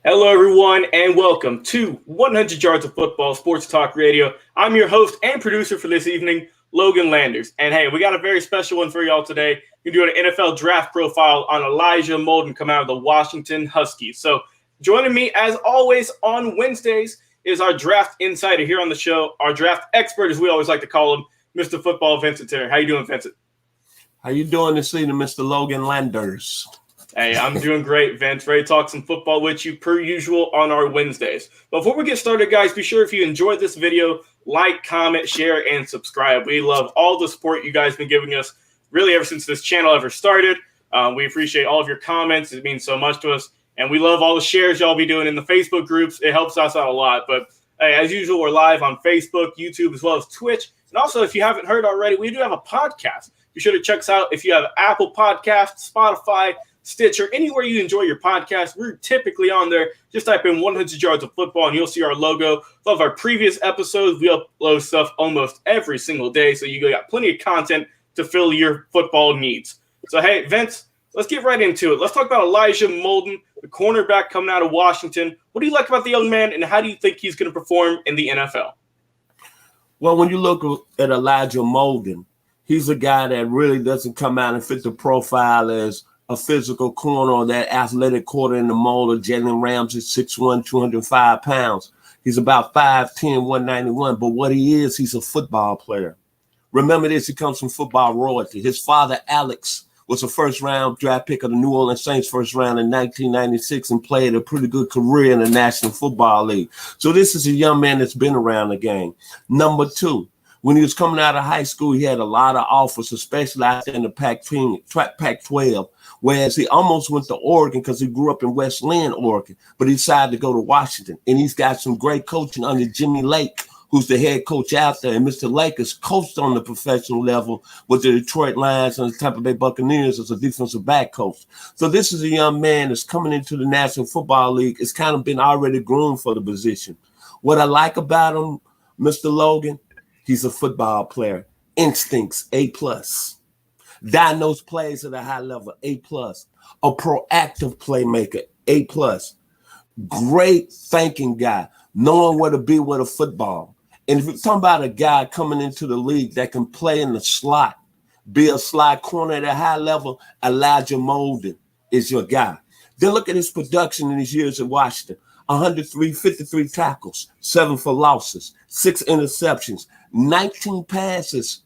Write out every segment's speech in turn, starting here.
Hello, everyone, and welcome to 100 Yards of Football Sports Talk Radio. I'm your host and producer for this evening, Logan Landers. And hey, we got a very special one for y'all today. We're doing an NFL draft profile on Elijah Molden coming out of the Washington Huskies. So joining me, as always, on Wednesdays is our draft insider here on the show, our draft expert, as we always like to call him, Mr. Football Vincent Turner. How you doing, Vincent? How you doing this evening, Mr. Logan Landers? Hey, I'm doing great, Vince. Ready to talk some football with you per usual on our Wednesdays. Before we get started, guys, be sure if you enjoyed this video, like, comment, share, and subscribe. We love all the support you guys have been giving us really ever since this channel ever started. We appreciate all of your comments. It means so much to us. And we love all the shares y'all be doing in the Facebook groups. It helps us out a lot. But hey, as usual, we're live on Facebook, YouTube, as well as Twitch. And also, if you haven't heard already, we do have a podcast. Be sure to check us out if you have Apple Podcasts, Spotify, Stitcher, anywhere you enjoy your podcast. We're typically on there. Just type in 100 Yards of Football and you'll see our logo. Love our previous episodes. We upload stuff almost every single day, so you got plenty of content to fill your football needs. So, hey, Vince, let's get right into it. Let's talk about Elijah Molden, the cornerback coming out of Washington. What do you like about the young man, and how do you think he's going to perform in the NFL? Well, when you look at Elijah Molden, he's a guy that really doesn't come out and fit the profile as a physical corner or that athletic quarter in the mold of Jalen Ramsey, 6'1", 205 pounds. He's about 5'10", 191, but what he is, he's a football player. Remember this, he comes from football royalty. His father, Alex, was a first-round draft pick of the New Orleans Saints first round in 1996 and played a pretty good career in the National Football League. So this is a young man that's been around the game. Number two, when he was coming out of high school, he had a lot of offers, especially out there in the Pac-12, whereas he almost went to Oregon because he grew up in West Lynn, Oregon, but he decided to go to Washington. And he's got some great coaching under Jimmy Lake, who's the head coach out there. And Mr. Lake has coached on the professional level with the Detroit Lions and the Tampa Bay Buccaneers as a defensive back coach. So this is a young man that's coming into the National Football League. It's kind of been already groomed for the position. What I like about him, Mr. Logan, he's a football player. Instincts, A+. Diagnosed plays at a high level, A+. A proactive playmaker, A+. Great thinking guy, knowing where to be with a football. And if you're talking about a guy coming into the league that can play in the slot, be a slot corner at a high level, Elijah Molden is your guy. Then look at his production in his years at Washington. 53 tackles, 7 for losses, 6 interceptions, 19 passes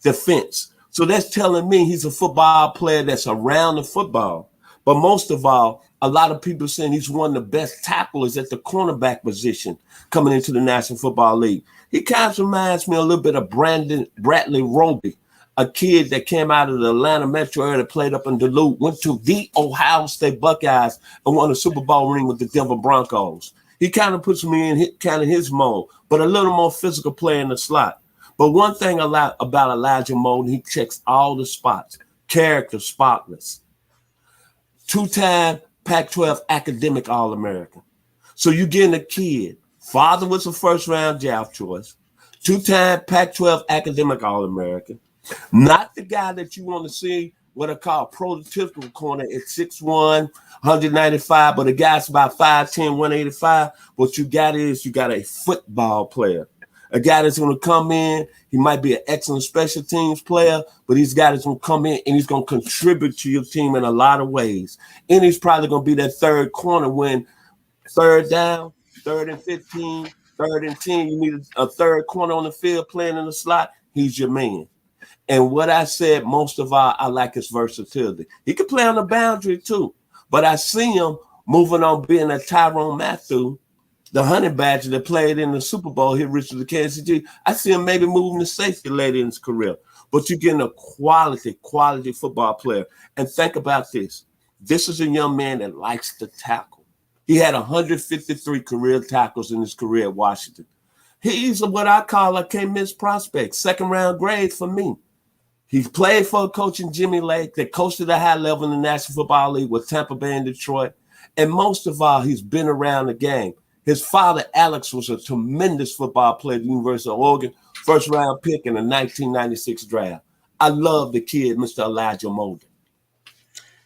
defense. So that's telling me he's a football player that's around the football. But most of all, a lot of people saying he's one of the best tacklers at the cornerback position coming into the National Football League. He kind of reminds me a little bit of Bradley Roby, a kid that came out of the Atlanta metro area that played up in Duluth, went to the Ohio State Buckeyes and won a Super Bowl ring with the Denver Broncos. He kind of puts me in kind of his mold, but a little more physical player in the slot. But one thing about Elijah Molden, he checks all the spots. Character, spotless. 2-time Pac-12 academic All-American. So you're getting a kid. Father was a first-round draft choice. 2-time Pac-12 academic All-American. Not the guy that you want to see what I call prototypical corner at 6'1", 195, but the guy's about 5'10", 185. What you got is you got a football player. A guy that's going to come in, he might be an excellent special teams player, but he's a guy that's going to come in and he's going to contribute to your team in a lot of ways. And he's probably going to be that third corner when third down, 3rd and 15, 3rd and 10, you need a third corner on the field playing in the slot, he's your man. And what I said, most of all, I like his versatility. He can play on the boundary too, but I see him moving on being a Tyrann Mathieu, the honey badger that played in the Super Bowl here, reached the Kansas City. I see him maybe moving to safety later in his career. But you're getting a quality football player. And think about this. This is a young man that likes to tackle. He had 153 career tackles in his career at Washington. He's what I call a can't-miss prospect, second-round grade for me. He's played for coaching Jimmy Lake that coached at a high level in the National Football League with Tampa Bay and Detroit. And most of all, he's been around the game. His father, Alex, was a tremendous football player at the University of Oregon, first-round pick in the 1996 draft. I love the kid, Mr. Elijah Molden.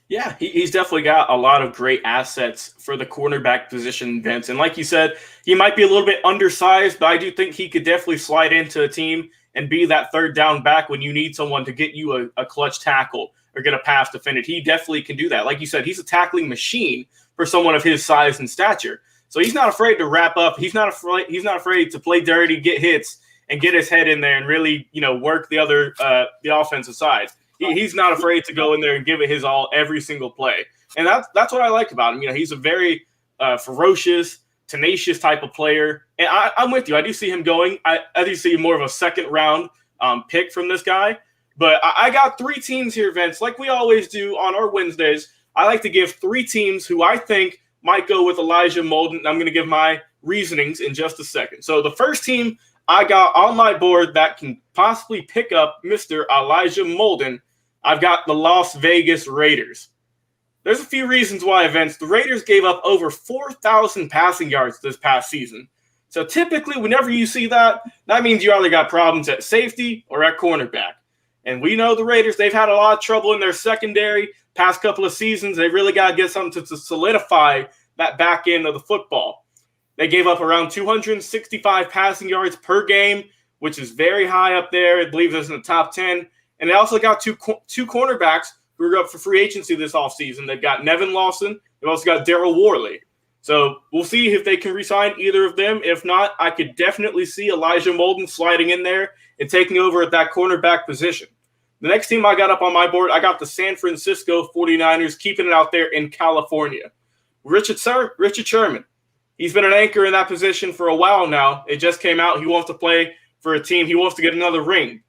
Yeah, he's definitely got a lot of great assets for the cornerback position, Vince. And like you said, he might be a little bit undersized, but I do think he could definitely slide into a team and be that third down back when you need someone to get you a clutch tackle or get a pass defended. He definitely can do that. Like you said, he's a tackling machine for someone of his size and stature. So he's not afraid to wrap up. He's not afraid to play dirty, get hits, and get his head in there and really, work the offensive side. He's not afraid to go in there and give it his all every single play. And that's what I like about him. He's a very ferocious, tenacious type of player. And I'm with you. I do see him going. I do see more of a second round pick from this guy. But I got three teams here, Vince. Like we always do on our Wednesdays, I like to give three teams who I think might go with Elijah Molden. I'm going to give my reasonings in just a second. So the first team I got on my board that can possibly pick up Mr. Elijah Molden, I've got the Las Vegas Raiders. There's a few reasons why, Vince. The Raiders gave up over 4,000 passing yards this past season. So typically, whenever you see that, that means you either got problems at safety or at cornerback. And we know the Raiders, they've had a lot of trouble in their secondary past couple of seasons. They really got to get something to solidify that back end of the football. They gave up around 265 passing yards per game, which is very high up there. I believe it's in the top 10. And they also got two cornerbacks who are up for free agency this offseason. They've got Nevin Lawson. They've also got Daryl Worley. So we'll see if they can re-sign either of them. If not, I could definitely see Elijah Molden sliding in there and taking over at that cornerback position. The next team I got up on my board, I got the San Francisco 49ers, keeping it out there in California. Richard Sherman. He's been an anchor in that position for a while now. It just came out. He wants to play for a team. He wants to get another ring.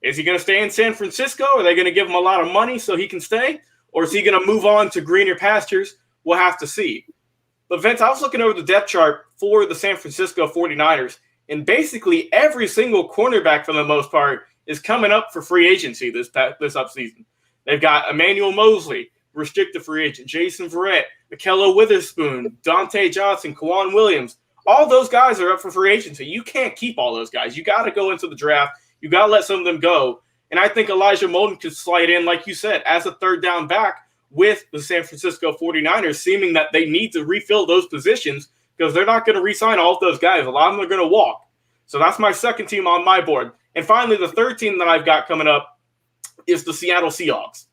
Is he going to stay in San Francisco? Are they going to give him a lot of money so he can stay? Or is he going to move on to greener pastures? We'll have to see. But Vince, I was looking over the depth chart for the San Francisco 49ers, and basically every single cornerback for the most part is coming up for free agency this upseason. They've got Emmanuel Mosley, restricted free agent, Jason Verrett, Mikello Witherspoon, Dante Johnson, Kwan Williams. All those guys are up for free agency. You can't keep all those guys. You got to go into the draft. You got to let some of them go. And I think Elijah Molden could slide in, like you said, as a third down back with the San Francisco 49ers, seeming that they need to refill those positions because they're not going to re-sign all of those guys. A lot of them are going to walk. So that's my second team on my board. And finally, the third team that I've got coming up is the Seattle Seahawks.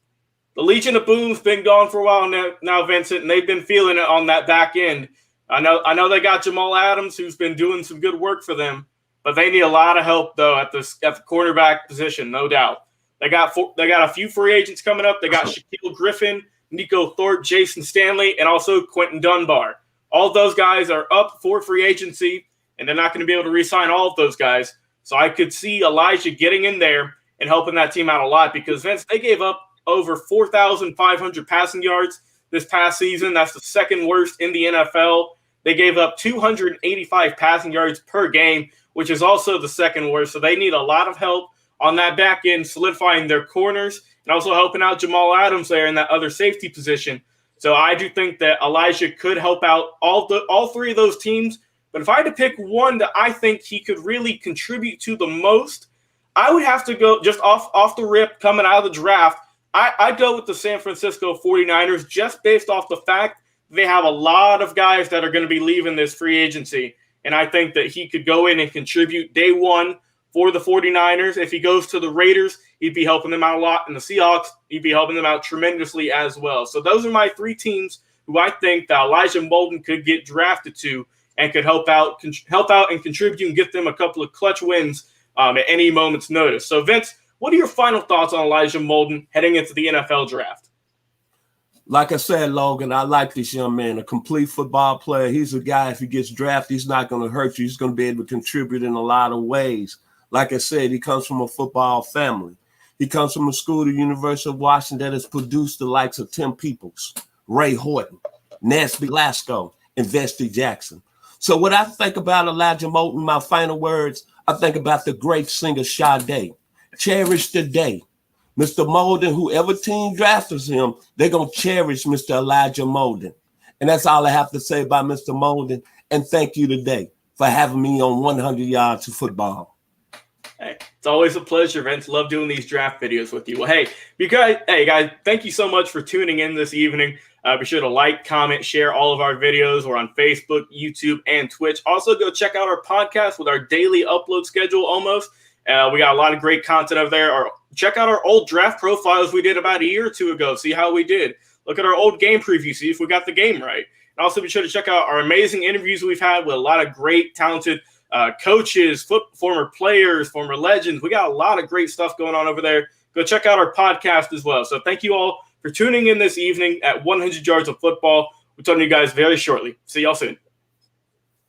The Legion of Boom's been gone for a while now, Vincent, and they've been feeling it on that back end. I know they got Jamal Adams, who's been doing some good work for them, but they need a lot of help though at the quarterback position, no doubt. They got a few free agents coming up. They got Shaquille Griffin, Nico Thorpe, Jason Stanley, and also Quentin Dunbar. All of those guys are up for free agency, and they're not going to be able to re-sign all of those guys. So I could see Elijah getting in there and helping that team out a lot because, Vince, they gave up over 4,500 passing yards this past season. That's the second worst in the NFL. They gave up 285 passing yards per game, which is also the second worst. So they need a lot of help on that back end, solidifying their corners and also helping out Jamal Adams there in that other safety position. So I do think that Elijah could help out all three of those teams. But if I had to pick one that I think he could really contribute to the most, I would have to go just off the rip coming out of the draft. I'd go with the San Francisco 49ers just based off the fact they have a lot of guys that are going to be leaving this free agency. And I think that he could go in and contribute day one for the 49ers. If he goes to the Raiders, he'd be helping them out a lot. And the Seahawks, he'd be helping them out tremendously as well. So those are my three teams who I think that Elijah Molden could get drafted to and could help out and contribute and get them a couple of clutch wins at any moment's notice. So, Vince, what are your final thoughts on Elijah Molden heading into the NFL draft? Like I said, Logan, I like this young man, a complete football player. He's a guy, if he gets drafted, he's not going to hurt you. He's going to be able to contribute in a lot of ways. Like I said, he comes from a football family. He comes from a school, the University of Washington, that has produced the likes of Tim Peoples, Ray Horton, Nancy Lasco, and Vesti Jackson. So what I think about Elijah Molden, my final words, I think about the great singer Sade. Cherish the day. Mr. Molden, whoever team drafts him, they're going to cherish Mr. Elijah Molden. And that's all I have to say about Mr. Molden. And thank you today for having me on 100 Yards of Football. Hey, It's always a pleasure, Vince. Love doing these draft videos with you. Well, hey guys, thank you so much for tuning in this evening. Be sure to like, comment, share all of our videos. We're on Facebook, YouTube, and Twitch. Also, go check out our podcast with our daily upload schedule almost. We got a lot of great content over there. Or check out our old draft profiles we did about a year or two ago. See how we did. Look at our old game preview. See if we got the game right. And also be sure to check out our amazing interviews we've had with a lot of great, talented coaches, former players, former legends. We got a lot of great stuff going on over there. Go check out our podcast as well. So thank you all for tuning in this evening at 100 Yards of Football. We'll talk to you guys very shortly. See y'all soon.